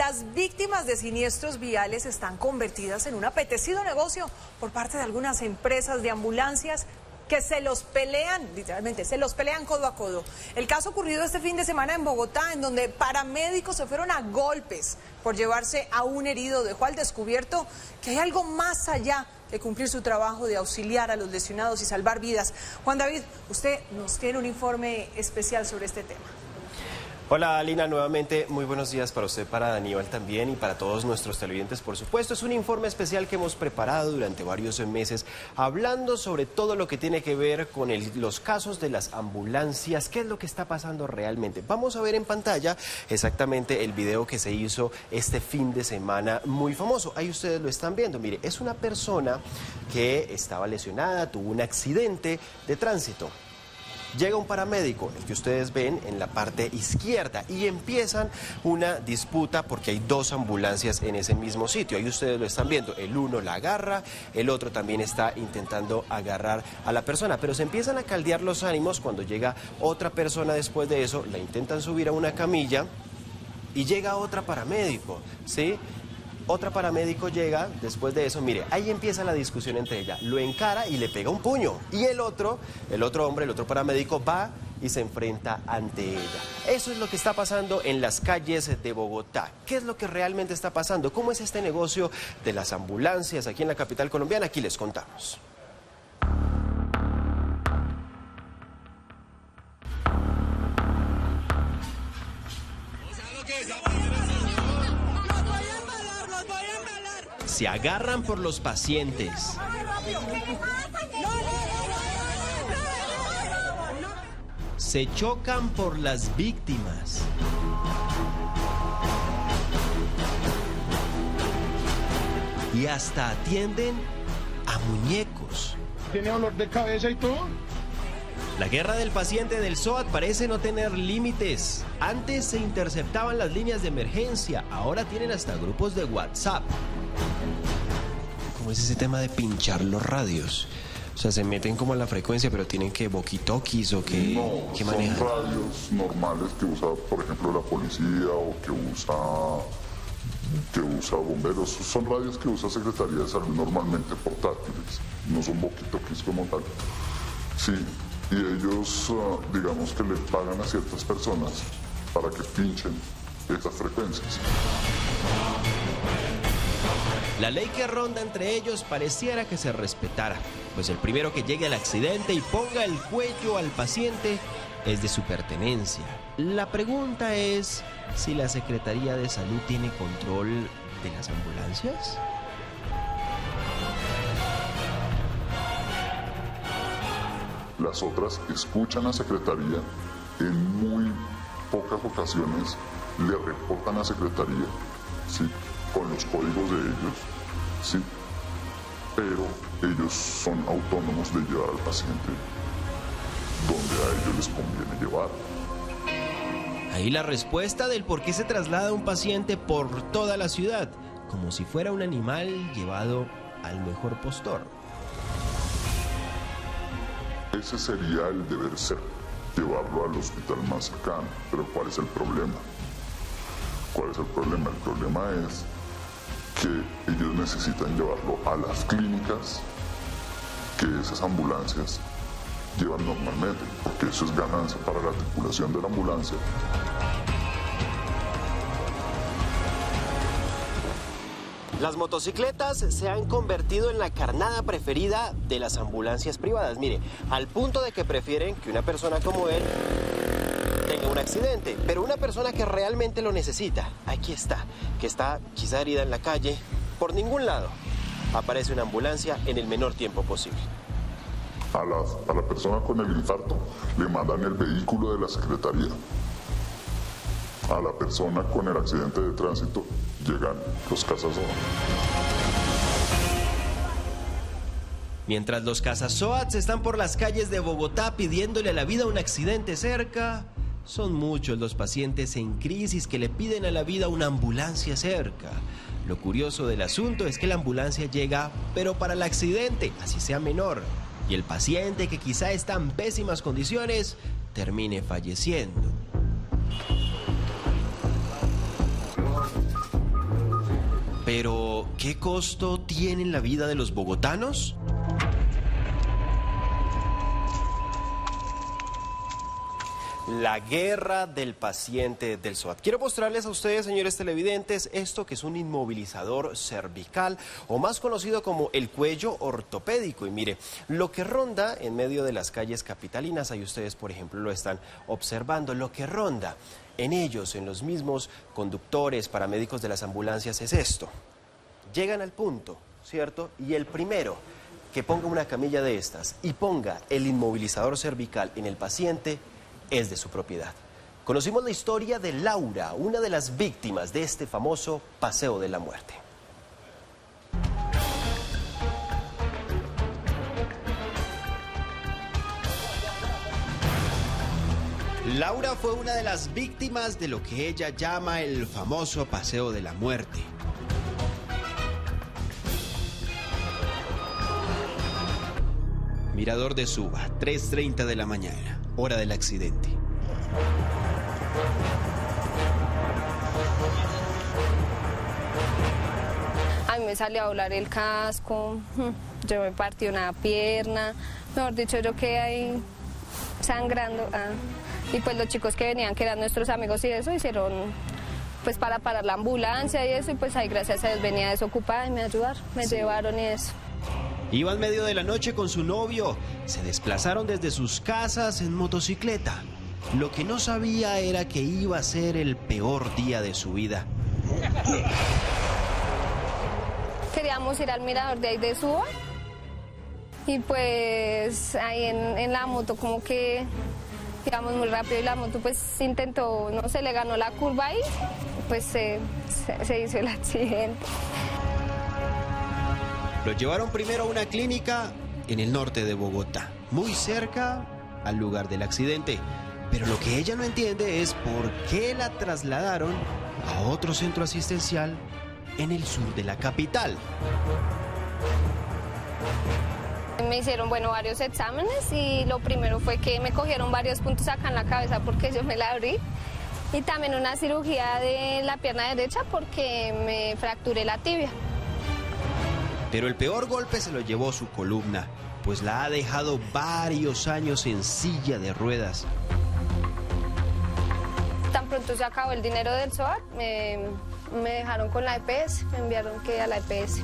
Las víctimas de siniestros viales están convertidas en un apetecido negocio por parte de algunas empresas de ambulancias que se los pelean, literalmente, se los pelean codo a codo. El caso ocurrido este fin de semana en Bogotá, en donde paramédicos se fueron a golpes por llevarse a un herido, dejó al descubierto que hay algo más allá de cumplir su trabajo de auxiliar a los lesionados y salvar vidas. Juan David, usted nos tiene un informe especial sobre este tema. Hola Alina, nuevamente muy buenos días para usted, para Aníbal también y para todos nuestros televidentes, por supuesto. Es un informe especial que hemos preparado durante varios meses hablando sobre todo lo que tiene que ver con los casos de las ambulancias, qué es lo que está pasando realmente. Vamos a ver en pantalla exactamente el video que se hizo este fin de semana muy famoso. Ahí ustedes lo están viendo, mire, es una persona que estaba lesionada, tuvo un accidente de tránsito. Llega un paramédico, el que ustedes ven en la parte izquierda, y empiezan una disputa porque hay dos ambulancias en ese mismo sitio. Ahí ustedes lo están viendo, el uno la agarra, el otro también está intentando agarrar a la persona, pero se empiezan a caldear los ánimos cuando llega otra persona después de eso, la intentan subir a una camilla y llega otra paramédico, ¿sí? Otra paramédico llega después de eso, mire, ahí empieza la discusión entre ella, lo encara y le pega un puño. Y el otro hombre, el otro paramédico va y se enfrenta ante ella. Eso es lo que está pasando en las calles de Bogotá. ¿Qué es lo que realmente está pasando? ¿Cómo es este negocio de las ambulancias aquí en la capital colombiana? Aquí les contamos. Se agarran por los pacientes. Se chocan por las víctimas. Y hasta atienden a muñecos. ¿Tiene dolor de cabeza y todo? La guerra del paciente del SOAT parece no tener límites. Antes se interceptaban las líneas de emergencia, ahora tienen hasta grupos de WhatsApp. ¿Cómo es ese tema de pinchar los radios? O sea, se meten como a la frecuencia, pero tienen que walkie-talkies o que manejan. Son radios normales que usa, por ejemplo, la policía o que usa bomberos. Son radios que usa Secretaría de Salud normalmente, portátiles. No son walkie-talkies como tal. Sí. Y ellos, digamos que le pagan a ciertas personas para que pinchen esas frecuencias. La ley que ronda entre ellos pareciera que se respetara, pues el primero que llegue al accidente y ponga el cuello al paciente es de su pertenencia. La pregunta es si la Secretaría de Salud tiene control de las ambulancias. Las otras escuchan a Secretaría, en muy pocas ocasiones le reportan a Secretaría, ¿sí?, con los códigos de ellos, ¿sí?, pero ellos son autónomos de llevar al paciente donde a ellos les conviene llevar. Ahí la respuesta del por qué se traslada un paciente por toda la ciudad, como si fuera un animal llevado al mejor postor. Ese sería el deber ser, llevarlo al hospital más cercano. Pero ¿cuál es el problema? ¿Cuál es el problema? El problema es que ellos necesitan llevarlo a las clínicas que esas ambulancias llevan normalmente, porque eso es ganancia para la tripulación de la ambulancia. Las motocicletas se han convertido en la carnada preferida de las ambulancias privadas. Mire, al punto de que prefieren que una persona como él tenga un accidente, pero una persona que realmente lo necesita, aquí está, que está quizá herida en la calle, por ningún lado aparece una ambulancia en el menor tiempo posible. A la persona con el infarto le mandan el vehículo de la Secretaría. A la persona con el accidente de tránsito llegan los CasaSOAT. Mientras los CasaSOAT están por las calles de Bogotá pidiéndole a la vida un accidente cerca, son muchos los pacientes en crisis que le piden a la vida una ambulancia cerca. Lo curioso del asunto es que la ambulancia llega, pero para el accidente, así sea menor, y el paciente, que quizá está en pésimas condiciones, termine falleciendo. Pero, ¿qué costo tiene en la vida de los bogotanos? La guerra del paciente del SOAT. Quiero mostrarles a ustedes, señores televidentes, esto que es un inmovilizador cervical, o más conocido como el cuello ortopédico. Y mire, lo que ronda en medio de las calles capitalinas, ahí ustedes, por ejemplo, lo están observando, lo que ronda en ellos, en los mismos conductores, paramédicos de las ambulancias, es esto. Llegan al punto, ¿cierto? Y el primero que ponga una camilla de estas y ponga el inmovilizador cervical en el paciente es de su propiedad. Conocimos la historia de Laura, una de las víctimas de este famoso paseo de la muerte. Laura fue una de las víctimas de lo que ella llama el famoso paseo de la muerte. Mirador de Suba, 3:30 de la mañana, hora del accidente. A mí me salió a volar el casco, yo me partí una pierna, mejor dicho, yo quedé ahí sangrando. Y pues los chicos que venían, que eran nuestros amigos y eso, hicieron pues para parar la ambulancia y eso, y pues ahí gracias a Dios venía desocupada y me ayudaron, me llevaron y eso. Iba en medio de la noche con su novio. Se desplazaron desde sus casas en motocicleta. Lo que no sabía era que iba a ser el peor día de su vida. Queríamos ir al mirador de ahí de Suba. Y pues ahí en la moto como que íbamos muy rápido y la moto pues intentó, no se le ganó la curva y pues se hizo el accidente. Lo llevaron primero a una clínica en el norte de Bogotá, muy cerca al lugar del accidente. Pero lo que ella no entiende es por qué la trasladaron a otro centro asistencial en el sur de la capital. Me hicieron, varios exámenes y lo primero fue que me cogieron varios puntos acá en la cabeza porque yo me la abrí. Y también una cirugía de la pierna derecha porque me fracturé la tibia. Pero el peor golpe se lo llevó su columna, pues la ha dejado varios años en silla de ruedas. Tan pronto se acabó el dinero del SOAT, me dejaron con la EPS, me enviaron a la EPS.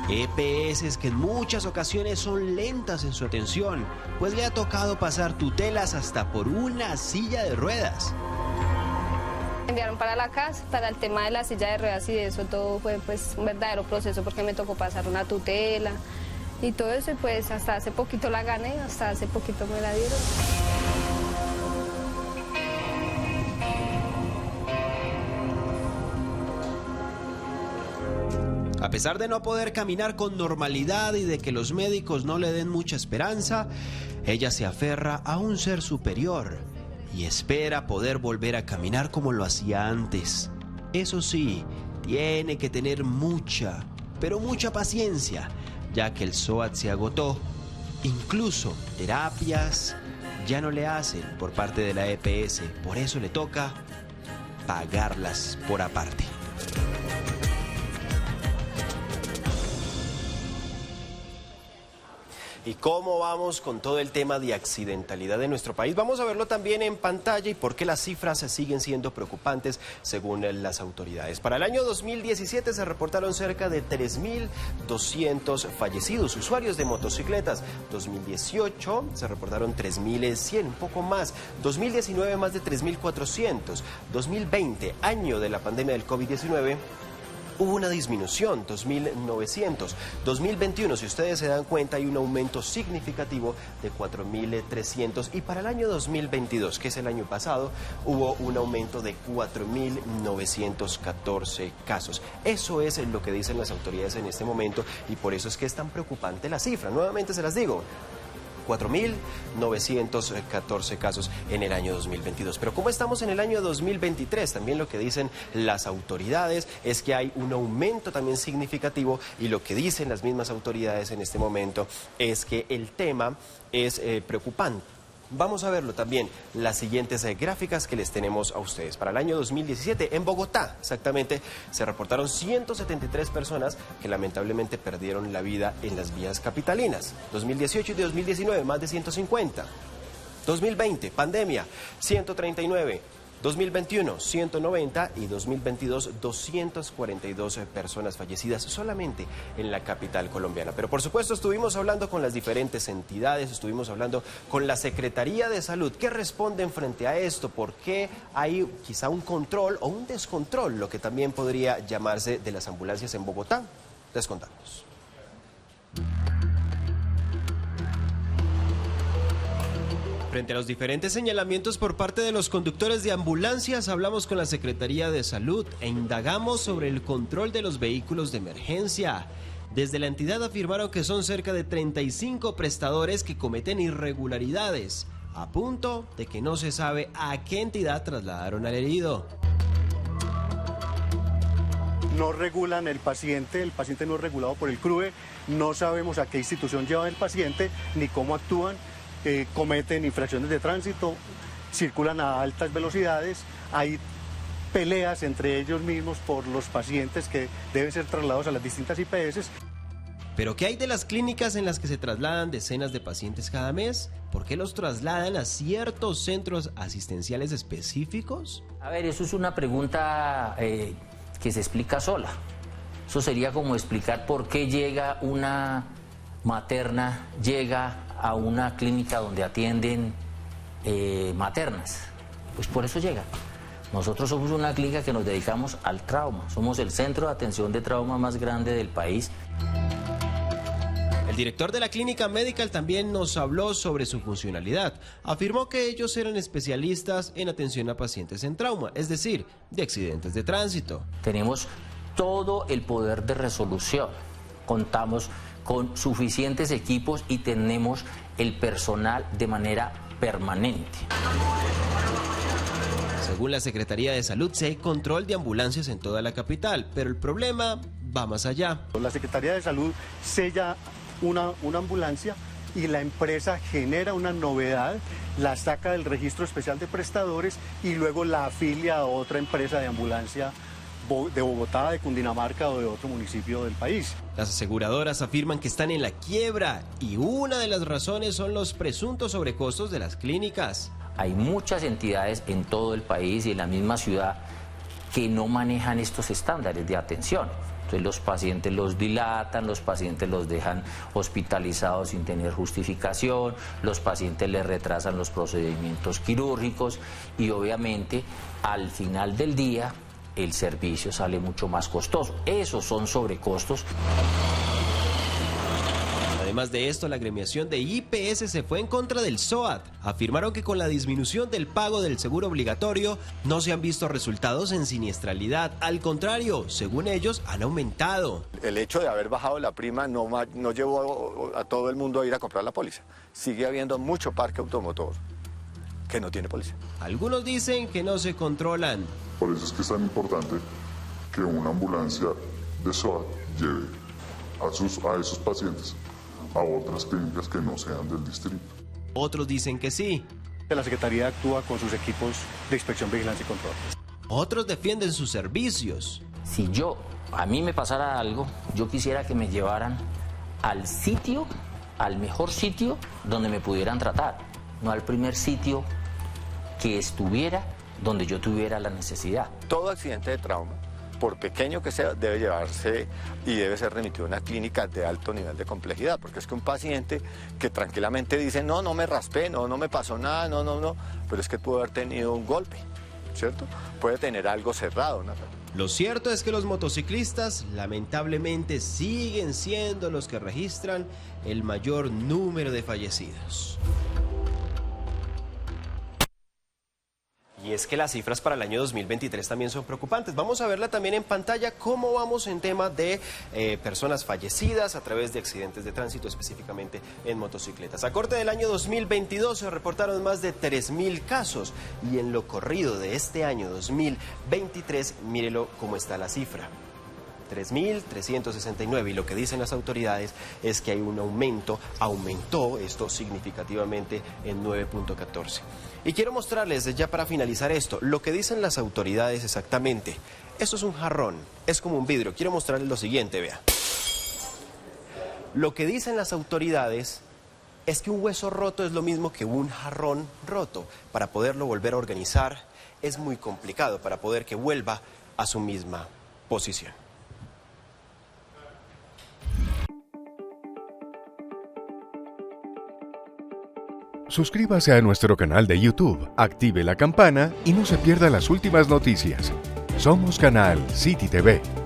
EPS que en muchas ocasiones son lentas en su atención, pues le ha tocado pasar tutelas hasta por una silla de ruedas. Me enviaron para la casa, para el tema de la silla de ruedas y de eso todo fue pues un verdadero proceso porque me tocó pasar una tutela y todo eso y pues hasta hace poquito la gané, hasta hace poquito me la dieron. A pesar de no poder caminar con normalidad y de que los médicos no le den mucha esperanza, ella se aferra a un ser superior y espera poder volver a caminar como lo hacía antes. Eso sí, tiene que tener mucha, pero mucha paciencia, ya que el SOAT se agotó. Incluso terapias ya no le hacen por parte de la EPS, por eso le toca pagarlas por aparte. ¿Y cómo vamos con todo el tema de accidentalidad de nuestro país? Vamos a verlo también en pantalla y por qué las cifras siguen siendo preocupantes según las autoridades. Para el año 2017 se reportaron cerca de 3.200 fallecidos, usuarios de motocicletas. 2018 se reportaron 3.100, un poco más. 2019 más de 3.400. 2020, año de la pandemia del COVID-19, hubo una disminución, 2.900. 2021, si ustedes se dan cuenta, hay un aumento significativo de 4.300. Y para el año 2022, que es el año pasado, hubo un aumento de 4.914 casos. Eso es lo que dicen las autoridades en este momento y por eso es que es tan preocupante la cifra. Nuevamente se las digo. 4.914 casos en el año 2022. Pero como estamos en el año 2023, también lo que dicen las autoridades es que hay un aumento también significativo y lo que dicen las mismas autoridades en este momento es que el tema es preocupante. Vamos a verlo también, las siguientes gráficas que les tenemos a ustedes. Para el año 2017, en Bogotá, exactamente, se reportaron 173 personas que lamentablemente perdieron la vida en las vías capitalinas. 2018 y 2019, más de 150. 2020, pandemia, 139. 2021, 190 y 2022, 242 personas fallecidas solamente en la capital colombiana. Pero por supuesto estuvimos hablando con las diferentes entidades, estuvimos hablando con la Secretaría de Salud. ¿Qué responden frente a esto? ¿Por qué hay quizá un control o un descontrol, lo que también podría llamarse, de las ambulancias en Bogotá? Les contamos. Frente a los diferentes señalamientos por parte de los conductores de ambulancias, hablamos con la Secretaría de Salud e indagamos sobre el control de los vehículos de emergencia. Desde la entidad afirmaron que son cerca de 35 prestadores que cometen irregularidades, a punto de que no se sabe a qué entidad trasladaron al herido. No regulan el paciente no es regulado por el CRUE, no sabemos a qué institución lleva el paciente ni cómo actúan. Cometen infracciones de tránsito, circulan a altas velocidades, hay peleas entre ellos mismos por los pacientes que deben ser trasladados a las distintas IPS. ¿Pero qué hay de las clínicas en las que se trasladan decenas de pacientes cada mes? ¿Por qué los trasladan a ciertos centros asistenciales específicos? A ver, eso es una pregunta que se explica sola. Eso sería como explicar por qué llega una materna, llega a una clínica donde atienden maternas. Pues por eso llega. Nosotros somos una clínica que nos dedicamos al trauma. Somos el centro de atención de trauma más grande del país. El director de la clínica Medical también nos habló sobre su funcionalidad. Afirmó que ellos eran especialistas en atención a pacientes en trauma, es decir, de accidentes de tránsito. Tenemos todo el poder de resolución. Contamos con suficientes equipos y tenemos el personal de manera permanente. Según la Secretaría de Salud, sí hay control de ambulancias en toda la capital, pero el problema va más allá. La Secretaría de Salud sella una ambulancia y la empresa genera una novedad, la saca del registro especial de prestadores y luego la afilia a otra empresa de ambulancia de Bogotá, de Cundinamarca o de otro municipio del país. Las aseguradoras afirman que están en la quiebra y una de las razones son los presuntos sobrecostos de las clínicas. Hay muchas entidades en todo el país y en la misma ciudad que no manejan estos estándares de atención. Entonces los pacientes los dilatan, los pacientes los dejan hospitalizados sin tener justificación, los pacientes les retrasan los procedimientos quirúrgicos y obviamente al final del día el servicio sale mucho más costoso. Esos son sobrecostos. Además de esto, la agremiación de IPS se fue en contra del SOAT. Afirmaron que con la disminución del pago del seguro obligatorio no se han visto resultados en siniestralidad. Al contrario, según ellos, han aumentado. El hecho de haber bajado la prima no llevó a todo el mundo a ir a comprar la póliza. Sigue habiendo mucho parque automotor que no tiene póliza. Algunos dicen que no se controlan. Por eso es que es tan importante que una ambulancia de SOAT lleve a esos pacientes a otras clínicas que no sean del distrito. Otros dicen que sí. La Secretaría actúa con sus equipos de inspección, vigilancia y control. Otros defienden sus servicios. Si a mí me pasara algo, yo quisiera que me llevaran al sitio, al mejor sitio donde me pudieran tratar, no al primer sitio que estuviera donde yo tuviera la necesidad. Todo accidente de trauma, por pequeño que sea, debe llevarse y debe ser remitido a una clínica de alto nivel de complejidad, porque es que un paciente que tranquilamente dice, no me raspé, no me pasó nada, no, pero es que pudo haber tenido un golpe, ¿cierto? Puede tener algo cerrado, ¿no? Lo cierto es que los motociclistas lamentablemente siguen siendo los que registran el mayor número de fallecidos. Y es que las cifras para el año 2023 también son preocupantes. Vamos a verla también en pantalla, cómo vamos en tema de personas fallecidas a través de accidentes de tránsito, específicamente en motocicletas. A corte del año 2022 se reportaron más de 3.000 casos y en lo corrido de este año 2023, mírelo cómo está la cifra. 3.369, y lo que dicen las autoridades es que hay un aumentó esto significativamente en 9.14. Y quiero mostrarles ya para finalizar esto, lo que dicen las autoridades exactamente. Esto es un jarrón, es como un vidrio. Quiero mostrarles lo siguiente, vea. Lo que dicen las autoridades es que un hueso roto es lo mismo que un jarrón roto. Para poderlo volver a organizar es muy complicado, para poder que vuelva a su misma posición. Suscríbase a nuestro canal de YouTube, active la campana y no se pierda las últimas noticias. Somos Canal City TV.